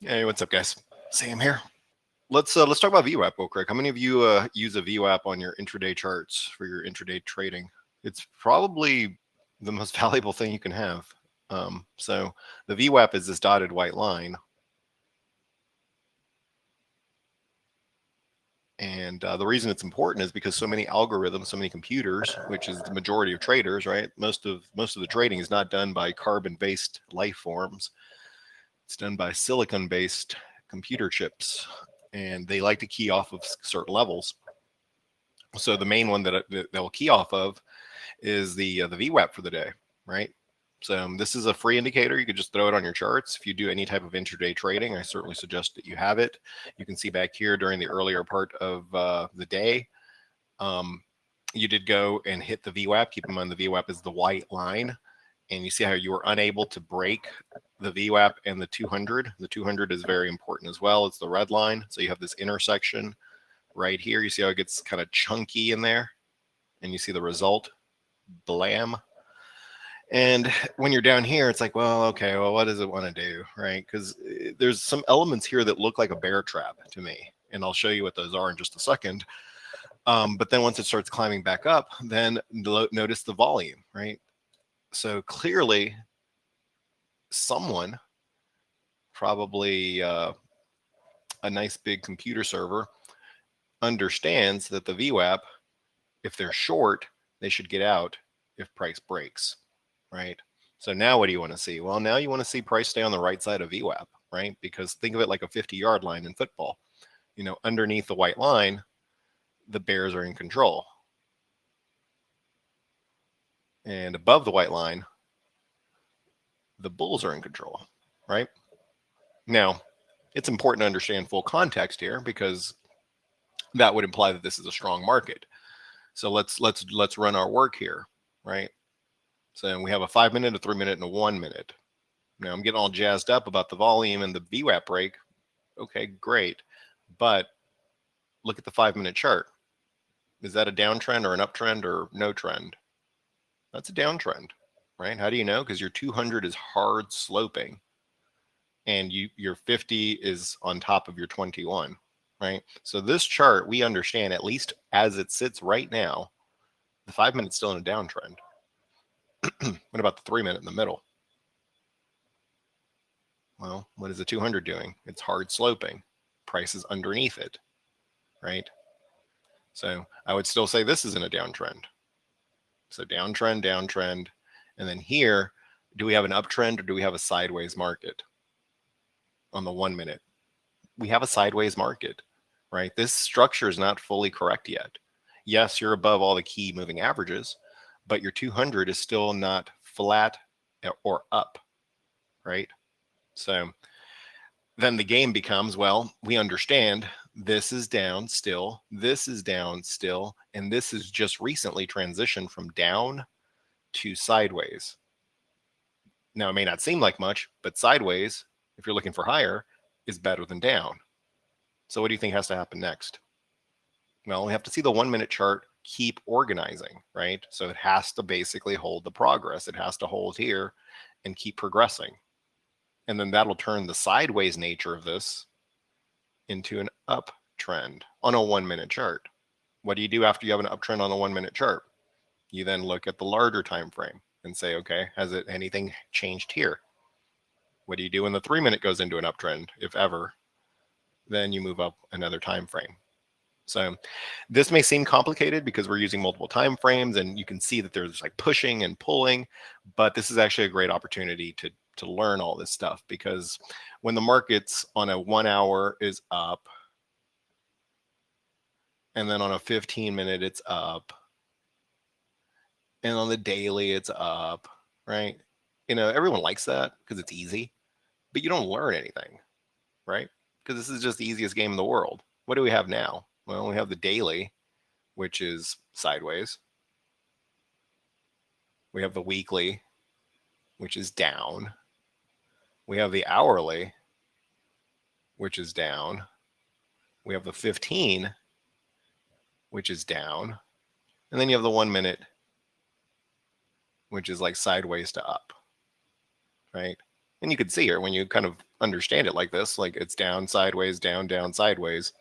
Hey, what's up, guys? Sam here. Let's talk about VWAP real quick. How many of you use a VWAP on your intraday charts for your intraday trading? It's probably the most valuable thing you can have. So the VWAP is this dotted white line, and the reason it's important is because so many algorithms, so many computers, which is the majority of traders, right? Most of the trading is not done by carbon-based life forms. It's done by silicon-based computer chips, and they like to key off of certain levels. So the main one that they'll key off of is the VWAP for the day, right? So this is a free indicator. You could just throw it on your charts. If you do any type of intraday trading, I certainly suggest that you have it. You can see back here during the earlier part of the day, you did go and hit the VWAP. Keep in mind the VWAP is the white line. And you see how you were unable to break the VWAP and the 200. The 200 is very important as well. It's the red line. So you have this intersection right here. You see how it gets kind of chunky in there? And you see the result, blam. And when you're down here, it's like, well, okay, well, what does it want to do, right? Because there's some elements here that look like a bear trap to me. And I'll show you what those are in just a second. But then once it starts climbing back up, then notice the volume, right? So clearly someone, probably a nice big computer server, understands that the VWAP, if they're short, they should get out if price breaks, right? So now what do you want to see? Well, now you want to see price stay on the right side of VWAP, right? Because think of it like a 50-yard line in football. You know, underneath the white line, the bears are in control. And above the white line, the bulls are in control, right? Now, it's important to understand full context here because that would imply that this is a strong market. So let's run our work here, right? So we have a 5-minute, a 3-minute, and a 1-minute. Now I'm getting all jazzed up about the volume and the VWAP break. Okay, great. But look at the 5-minute chart. Is that a downtrend or an uptrend or no trend? That's a downtrend, right? How do you know? Because your 200 is hard sloping and your 50 is on top of your 21, right? So this chart, we understand, at least as it sits right now, the 5-minute's still in a downtrend. What about the 3-minute in the middle? Well, what is the 200 doing? It's hard sloping. Price is underneath it, right? So I would still say this is in a downtrend. So downtrend, downtrend. And then here, do we have an uptrend or do we have a sideways market on the 1-minute? We have a sideways market, right? This structure is not fully correct yet. Yes, you're above all the key moving averages, but your 200 is still not flat or up, right? So then the game becomes, well, we understand this is down still, this is down still, and this is just recently transitioned from down to sideways. Now, it may not seem like much, but sideways, if you're looking for higher, is better than down. So what do you think has to happen next? Well, we have to see the 1-minute chart keep organizing, right? So it has to basically hold the progress. It has to hold here and keep progressing. And then that'll turn the sideways nature of this into an uptrend on a 1-minute chart. What do you do after you have an uptrend on a 1-minute chart? You then look at the larger time frame and say, okay, has it anything changed here? What do you do when the 3-minute goes into an uptrend, if ever? Then you move up another time frame. So this may seem complicated because we're using multiple time frames and you can see that there's like pushing and pulling, but this is actually a great opportunity to learn all this stuff, because when the market's on a 1 hour is up, and then on a 15-minute it's up, and on the daily it's up, right? You know, everyone likes that because it's easy, but you don't learn anything, right? Because this is just the easiest game in the world. What do we have now? Well, we have the daily, which is sideways. We have the weekly, which is down. We have the hourly, which is down. We have the 15, which is down. And then you have the 1-minute, which is like sideways to up, right? And you can see here when you kind of understand it like this, like it's down, sideways, down, down, sideways.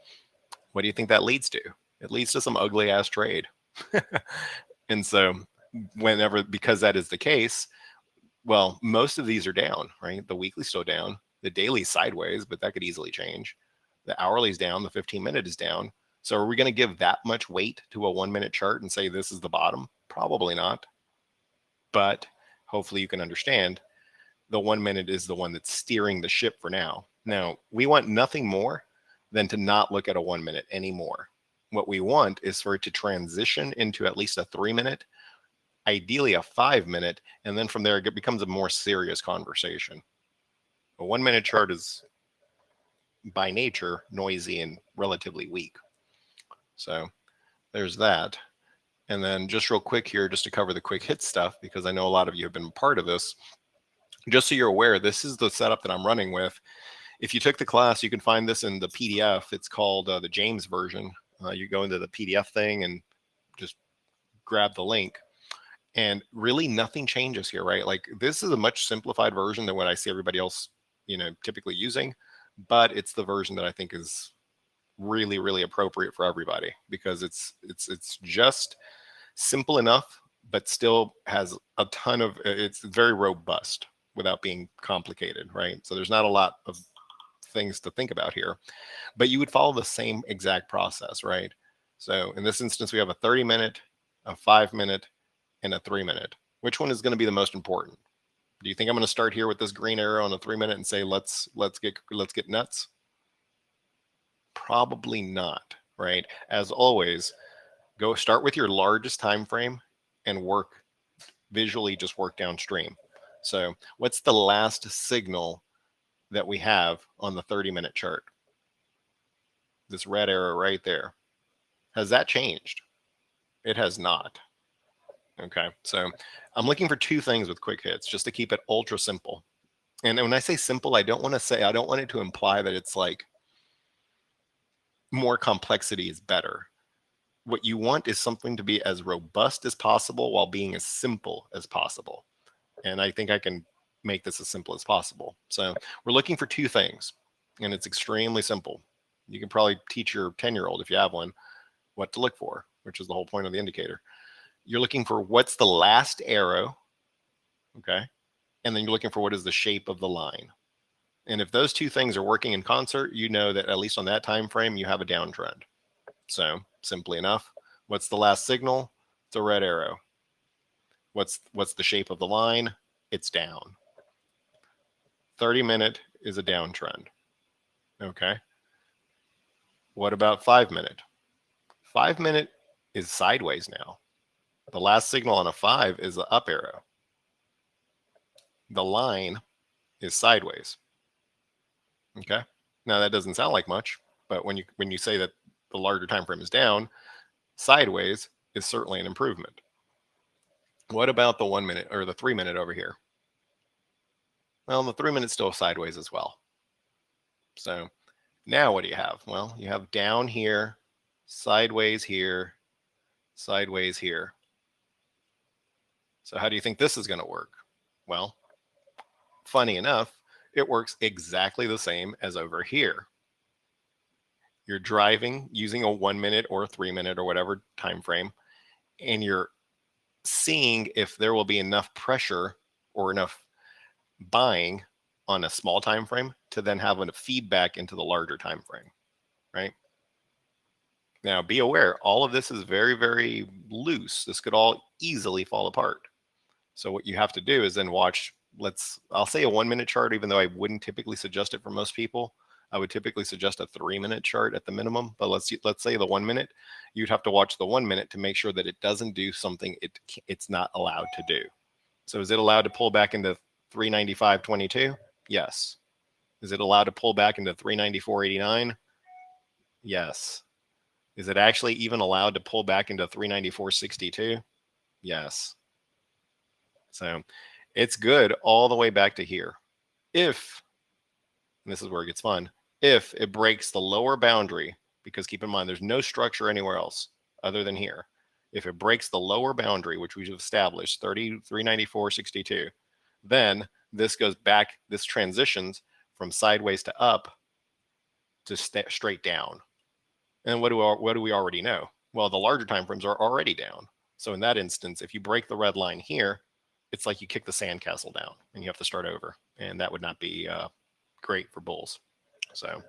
What do you think that leads to? It leads to some ugly ass trade. And so because that is the case, well, most of these are down, right? The weekly's still down, the daily's sideways, but that could easily change. The hourly's down, the 15-minute is down. So are we going to give that much weight to a 1-minute chart and say this is the bottom? Probably not. But hopefully you can understand the 1-minute is the one that's steering the ship for now. Now, we want nothing more than to not look at a 1-minute anymore. What we want is for it to transition into at least a 3-minute, ideally a 5-minute, and then from there it becomes a more serious conversation. A 1-minute chart is by nature noisy and relatively weak. So there's that. And then just real quick here, just to cover the quick hit stuff, because I know a lot of you have been part of this. Just so you're aware, this is the setup that I'm running with. If you took the class, you can find this in the PDF. It's called the James version. You go into the PDF thing and just grab the link. And really nothing changes here, right? Like this is a much simplified version than what I see everybody else, typically using. But it's the version that I think is really, really appropriate for everybody, because it's just simple enough, but still has a ton of, it's very robust without being complicated, right? So there's not a lot of things to think about here, but you would follow the same exact process, right? So in this instance, we have a 30-minute, a 5-minute, and a 3-minute. Which one is going to be the most important? Do you think I'm going to start here with this green arrow on a 3-minute and say let's get nuts? Probably not, right? As always, go start with your largest time frame and work visually, just work downstream. So what's the last signal that we have on the 30-minute chart? This red arrow right there. Has that changed? It has not. Okay, so I'm looking for two things with quick hits, just to keep it ultra simple. And when I say simple, I don't want it to imply that it's like more complexity is better. What you want is something to be as robust as possible while being as simple as possible. And I think I can make this as simple as possible. So we're looking for two things, and it's extremely simple. You can probably teach your 10-year-old, if you have one, what to look for, which is the whole point of the indicator. You're looking for what's the last arrow, okay? And then you're looking for what is the shape of the line. And if those two things are working in concert, you know that at least on that time frame, you have a downtrend. So simply enough, what's the last signal? It's a red arrow. What's the shape of the line? It's down. 30-minute is a downtrend. Okay. What about 5-minute? 5-minute is sideways now. The last signal on a 5 is the up arrow. The line is sideways. Okay. Now that doesn't sound like much, but when you say that the larger time frame is down, sideways is certainly an improvement. What about the 1-minute or the 3-minute over here? Well, the 3-minute is still sideways as well. So now what do you have? Well, you have down here, sideways here, sideways here. So how do you think this is going to work? Well, funny enough, it works exactly the same as over here. You're driving using a 1-minute or a 3-minute or whatever time frame, and you're seeing if there will be enough pressure or enough buying on a small time frame to then have a feedback into the larger time frame, right? Now, be aware, all of this is very, very loose. This could all easily fall apart. So what you have to do is then watch, I'll say a 1-minute chart, even though I wouldn't typically suggest it for most people. I would typically suggest a 3-minute chart at the minimum, but let's say the 1-minute, you'd have to watch the 1-minute to make sure that it doesn't do something it's not allowed to do. So is it allowed to pull back into 395.22? Yes. Is it allowed to pull back into 394.89? Yes. Is it actually even allowed to pull back into 394.62? Yes. So it's good all the way back to here. If, and this is where it gets fun, if it breaks the lower boundary, because keep in mind, there's no structure anywhere else other than here. If it breaks the lower boundary, which we've established, 394.62, then this goes back, this transitions from sideways to up to straight down. And what do we already know? Well, the larger time frames are already down. So in that instance, if you break the red line here, it's like you kick the sandcastle down and you have to start over. And that would not be great for bulls. So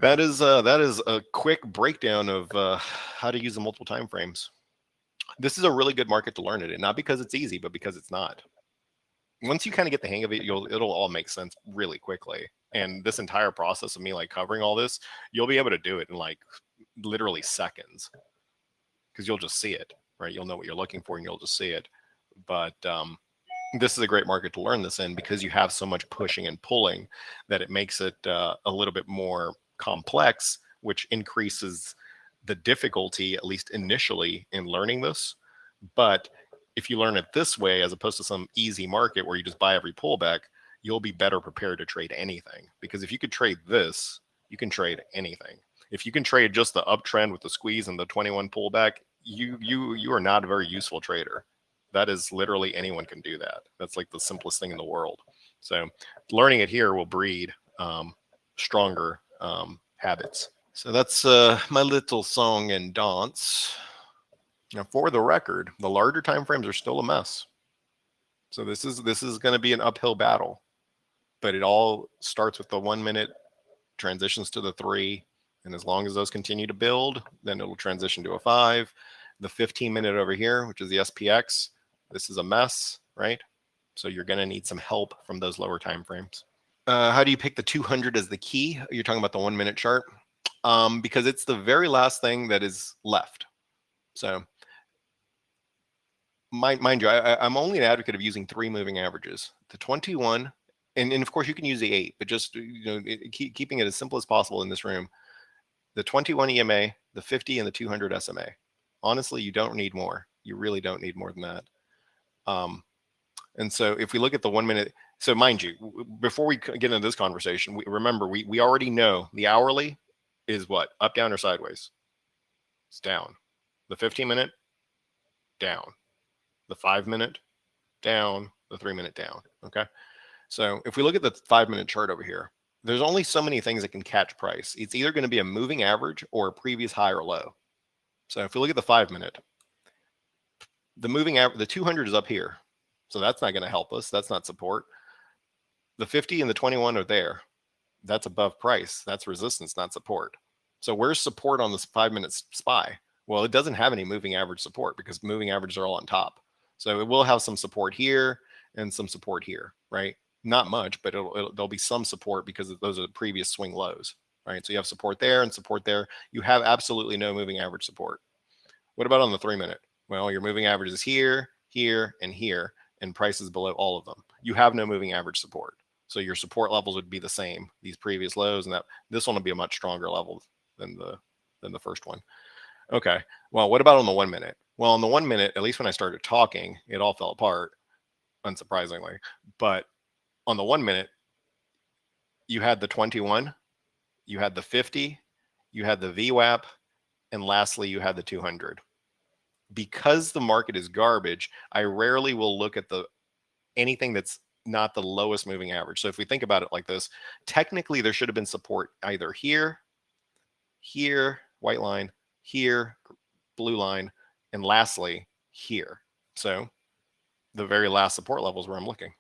that is a quick breakdown of how to use the multiple time frames. This is a really good market to learn it in, not because it's easy, but because it's not. Once you kind of get the hang of it, it'll all make sense really quickly. And this entire process of me like covering all this, you'll be able to do it in like literally seconds, because you'll just see it, right? You'll know what you're looking for and you'll just see it. But this is a great market to learn this in, because you have so much pushing and pulling that it makes it a little bit more complex, which increases the difficulty, at least initially, in learning this. But if you learn it this way, as opposed to some easy market where you just buy every pullback, you'll be better prepared to trade anything. Because if you could trade this, you can trade anything. If you can trade just the uptrend with the squeeze and the 21 pullback, you are not a very useful trader. That is literally anyone can do that. That's like the simplest thing in the world. So learning it here will breed stronger habits. So that's my little song and dance. Now, for the record, the larger time frames are still a mess. So this is going to be an uphill battle, but it all starts with the 1 minute, transitions to the 3, and as long as those continue to build, then it'll transition to a 5. The 15-minute over here, which is the SPX, this is a mess, right? So you're going to need some help from those lower time frames. How do you pick the 200 as the key? You're talking about the 1 minute chart, because it's the very last thing that is left. So mind you, I'm only an advocate of using 3 moving averages: the 21, and of course you can use the 8, but just keeping it as simple as possible in this room. The 21 EMA, the 50, and the 200 SMA. Honestly, you don't need more. You really don't need more than that. And so if we look at the 1 minute, so mind you, before we get into this conversation, remember we already know the hourly is what? Up, down, or sideways? It's down. The 15-minute, down. The 5-minute, down. The 3-minute, down. Okay. So if we look at the 5-minute chart over here, there's only so many things that can catch price. It's either going to be a moving average or a previous high or low. So if we look at the 5-minute, the moving average, the 200 is up here. So that's not going to help us. That's not support. The 50 and the 21 are there. That's above price. That's resistance, not support. So where's support on this 5-minute SPY? Well, it doesn't have any moving average support, because moving averages are all on top. So it will have some support here and some support here, right? Not much, but there'll be some support, because those are the previous swing lows, right? So you have support there and support there. You have absolutely no moving average support. What about on the 3-minute? Well, your moving average is here, here, and here, and price is below all of them. You have no moving average support. So your support levels would be the same, these previous lows, and this one will be a much stronger level than the first one. Okay. Well, what about on the 1 minute? Well, on the 1 minute, at least when I started talking, it all fell apart, unsurprisingly. But on the 1 minute, you had the 21, you had the 50, you had the VWAP, and lastly, you had the 200. Because the market is garbage, I rarely will look at anything that's not the lowest moving average. So if we think about it like this, technically there should have been support either here, here, white line, here, blue line, and lastly, here. So the very last support level is where I'm looking,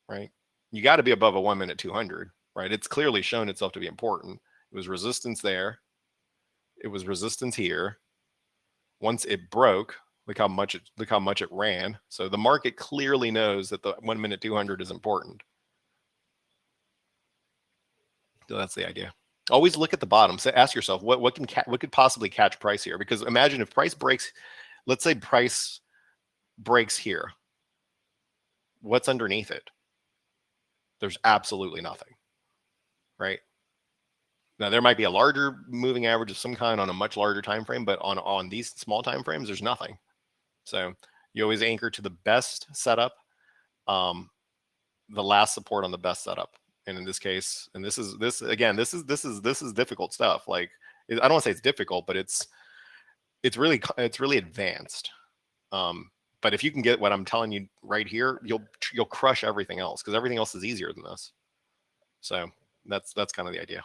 right? You got to be above a 1 minute 200, right? It's clearly shown itself to be important. It was resistance there. It was resistance here. Once it broke, look how much it ran. So the market clearly knows that the 1 minute 200 is important. So that's the idea. Always look at the bottom. So ask yourself, what could possibly catch price here? Because imagine if price breaks, let's say price breaks here. What's underneath it? There's absolutely nothing, right? Now there might be a larger moving average of some kind on a much larger time frame, but on these small time frames, there's nothing. So you always anchor to the best setup, the last support on the best setup. And in this case, and this is difficult stuff. Like, I don't want to say it's difficult, but it's really advanced. But if you can get what I'm telling you right here, you'll you'll crush everything else because everything else is easier than this. So that's kind of the idea.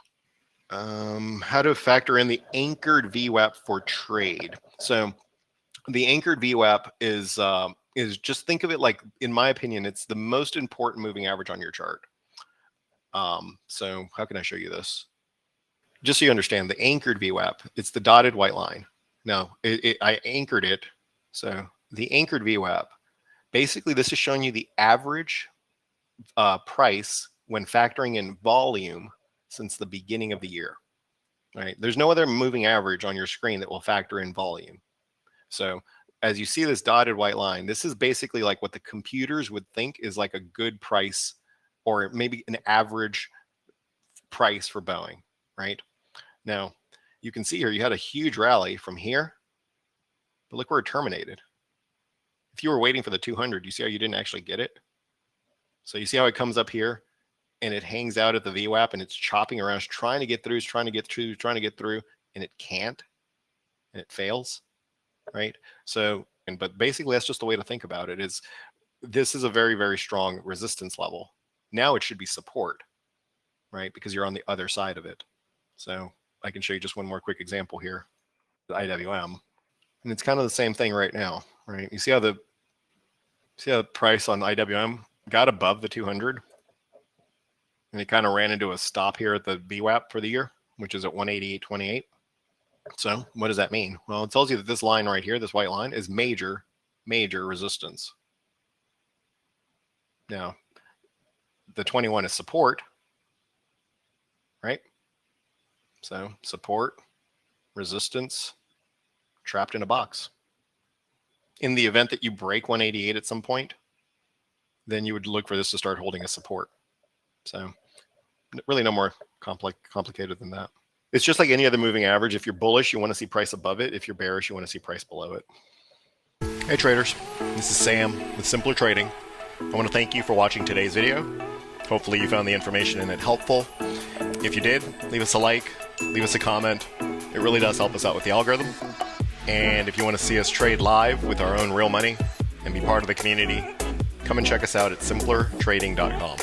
How to factor in the anchored VWAP for trade. So the anchored VWAP is just think of it like, in my opinion, it's the most important moving average on your chart. So how can I show you this? Just so you understand, the anchored VWAP, it's the dotted white line. Now, I anchored it. So the anchored VWAP, basically this is showing you the average price when factoring in volume since the beginning of the year. Right? There's no other moving average on your screen that will factor in volume. So as you see this dotted white line, this is basically like what the computers would think is like a good price, or maybe an average price for Boeing, right? Now, you can see here, you had a huge rally from here, but look where it terminated. If you were waiting for the 200, you see how you didn't actually get it? So you see how it comes up here and it hangs out at the VWAP and it's chopping around, it's trying to get through, and it can't, and it fails, right? So, but basically that's just the way to think about it. Is this is a very, very strong resistance level. Now it should be support, right? Because you're on the other side of it. So I can show you just one more quick example here, the IWM, and it's kind of the same thing right now, right? You see how the price on IWM got above the 200, and it kind of ran into a stop here at the VWAP for the year, which is at 188.28. So what does that mean? Well, it tells you that this line right here, this white line, is major resistance. Now, the 21 is support, right? So support, resistance, trapped in a box. In the event that you break 188 at some point, then you would look for this to start holding a support. So really no more complicated than that. It's just like any other moving average. If you're bullish, you want to see price above it. If you're bearish, you want to see price below it. Hey traders, this is Sam with Simpler Trading. I want to thank you for watching today's video. Hopefully you found the information in it helpful. If you did, leave us a like, leave us a comment. It really does help us out with the algorithm. And if you want to see us trade live with our own real money and be part of the community, come and check us out at simplertrading.com.